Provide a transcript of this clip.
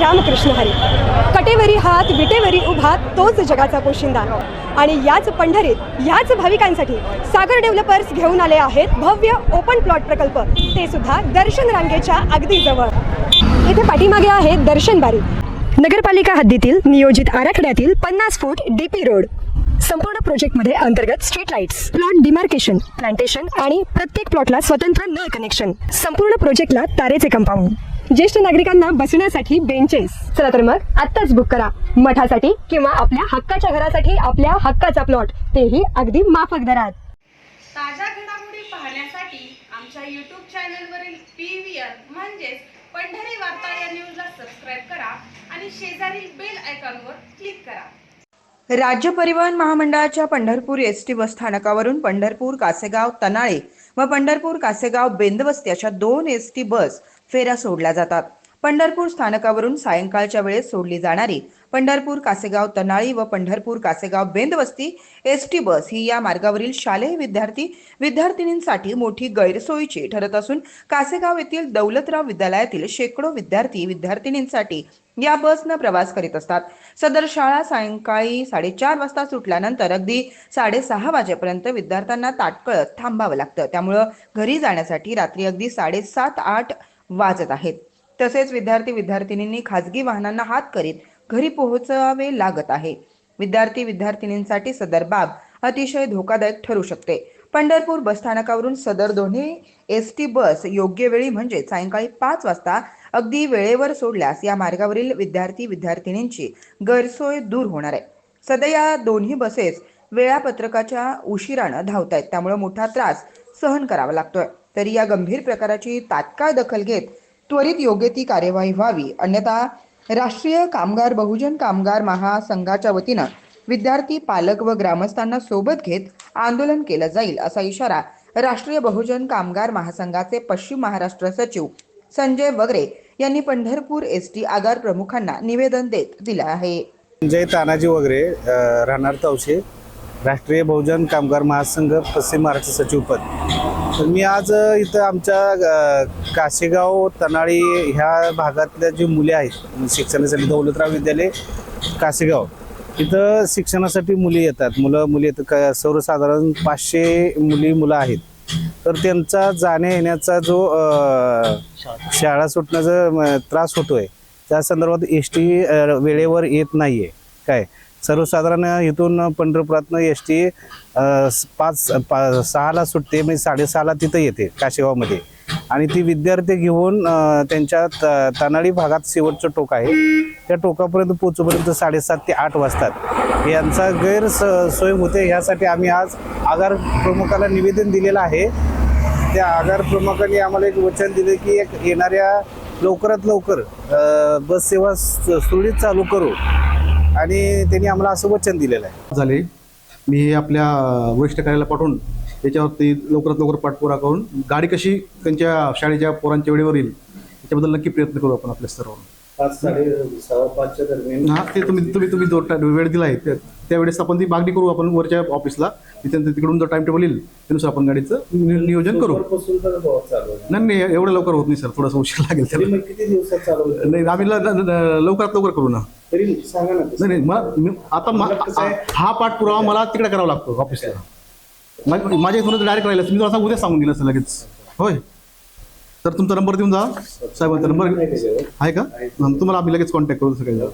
रामकृष्ण हरी. कटेवरी हात विटेवरी उभा तोच जगाचा पोशिंदा. आणि याच पंढरीत याच भाविकांसाठी सागर डेव्हलपर्स घेऊन आले आहेत भव्य ओपन प्लॉट प्रकल्प, ते सुद्धा दर्शन रांगेच्या अगदी जवळ. इथे पाठीमागे आहे दर्शन बारी. नगरपालिका हद्दीतील नियोजित आराखड्यातील 50 फूट डीपी रोड. संपूर्ण प्रोजेक्टमध्ये अंतर्गत street lights, plot demarcation, plantation आणि प्रत्येक प्लॉटला स्वतंत्र नळ कनेक्शन. संपूर्ण प्रोजेक्टला तारेचे कंपाऊंड, ज्येष्ठ नागरिकांना बसण्यासाठी बेंचेस. चला तर मग आत्ताच बुक करा मठासाठी किंवा आपल्या हक्काच्या घरासाठी आपल्या हक्काचा प्लॉट, तेही अगदी माफक दरात. ताज्या घडामोडी पाहण्यासाठी आमच्या YouTube चॅनलवरील PVR म्हणजेच पंढरी वार्ता या न्यूजला सबस्क्राईब करा आणि शेजारील बेल आयकॉनवर क्लिक करा. राज्य परिवहन महामंडळाच्या पंढरपूर एसटी बस स्थानकावरून पंढरपूर कासेगाव तनाळे व पंढरपूर कासेगाव बेंदवस्ती अशा 2 एसटी बस फेऱ्या सोडल्या जातात. पंढरपूर स्थानकावरून सायंकाळच्या वेळेस सोडली जाणारी पंढरपूर कासेगाव तनाळी व पंढरपूर कासेगाव बेंदवस्ती एसटी बस ही या मार्गावरील शालेय विद्यार्थिनींसाठी मोठी गैरसोयीची ठरत असून कासेगाव येथील दौलतराव विद्यालयातील शेकडो विद्यार्थिनींसाठी या बसनं प्रवास करीत असतात. सदर शाळा सायंकाळी 4:30 वाजता सुटल्यानंतर अगदी 6:30 वाजेपर्यंत विद्यार्थ्यांना ताटकळत थांबावं लागतं. त्यामुळं घरी जाण्यासाठी रात्री अगदी 7:30-8 वाजत आहेत. तसेच विद्यार्थिनींनी खाजगी वाहनांना हात करीत घरी पोहोचावे लागत आहे. विद्यार्थिनींसाठी सदर बाब अतिशय धोकादायक ठरू शकते. पंढरपूर बसस्थानकावरून सदर दोन्ही एसटी बस योग्य वेळी म्हणजे सायंकाळी 5 वाजता अगदी वेळेवर सोडल्यास या मार्गावरील विद्यार्थिनींची गैरसोय दूर होणार आहे. सध्या या दोन्ही बसेस वेळापत्रकाच्या उशिरानं धावत आहेत, त्यामुळे मोठा त्रास सहन करावा लागतोय. तरी या गंभीर प्रकाराची तात्काळ दखल घेत त्वरित योग्य ती कार्यवाही व्हावी, अन्यथा राष्ट्रीय कामगार बहुजन कामगार महासंघाच्या वतीनं विद्यार्थी, पालक व ग्रामस्थांना सोबत घेत आंदोलन केलं जाईल, असा इशारा राष्ट्रीय बहुजन कामगार महासंघाचे पश्चिम महाराष्ट्र सचिव संजय वगरे यांनी पंढरपूर एसटी आगार प्रमुखांना निवेदन देत दिला आहे. संजय तानाजी वगरे, राहणार तवशे, राष्ट्रीय बहुजन कामगार महासंघ पश्चिम महाराष्ट्र सचिवपद. तर मी आज इथं आमच्या कासेगाव तनाळी ह्या भागातल्या जी मुले आहेत शिक्षणासाठी, दौलतराव विद्यालय कासेगाव इथं शिक्षणासाठी मुली येतात. मुली येतात, सर्वसाधारण 500 मुलं आहेत. तर त्यांचा जाण्या येण्याचा जो शाळा सुटण्याचा त्रास होतोय, त्या संदर्भात एसटी वेळेवर येत नाहीये. काय सर्वसाधारण इथून पंढरपुरातनं एसटी 6ला सुटते, म्हणजे 6:30ला तिथं येते काशेगावमध्ये. आणि ती विद्यार्थी घेऊन त्यांच्या तनाळी भागात शेवटचं टोक आहे, त्या टोकापर्यंत पोहोचेपर्यंत 7:30 ते 8 वाजतात. यांचा गैरसोय होते. ह्यासाठी आम्ही आज आगार प्रमुखाला निवेदन दिलेलं आहे. त्या आगार प्रमुखांनी आम्हाला एक वचन दिले की येणाऱ्या लवकरात लवकर बस सेवा सुरळीत चालू करू, आणि त्यांनी आम्हाला असं वचन दिलेलं आहे. झाले मी हे आपल्या वरिष्ठ कार्यालयाला पाठवून याच्यावरती लवकरात लवकर पाठपुरा करून गाडी कशी त्यांच्या शाळेच्या पोरांच्या वेळेवर येईल याच्याबद्दल नक्की प्रयत्न करू आपण आपल्या स्तरावर. 5:30-5:15 दरम्यान हा, ते तुम्ही जो वेळ दिला आहे त्यावेळेस आपण ती मागणी करू आपण वरच्या ऑफिसला. तिकडून जो टाइम टेबल येईल त्यानुसार आपण गाडीचं नियोजन करू. नाही एवढं लवकर होत नाही सर, थोडासा उशीर लागेल त्याला. किती दिवसात चालू? नाही आम्ही लवकरात लवकर करू ना. तरी सांगा ना. नाही आता हा पाठपुरावा मला तिकडे करावा लागतो ऑफिसला. माझ्या इथून डायरेक्ट राहिलं, तुम्ही असं उद्या सांगून दिलं असं लगेच. होय, तर तुमचा नंबर देऊन जा साहेबांचा नंबर आहे का? तुम्हाला आम्ही लगेच कॉन्टॅक्ट करू सगळ्या.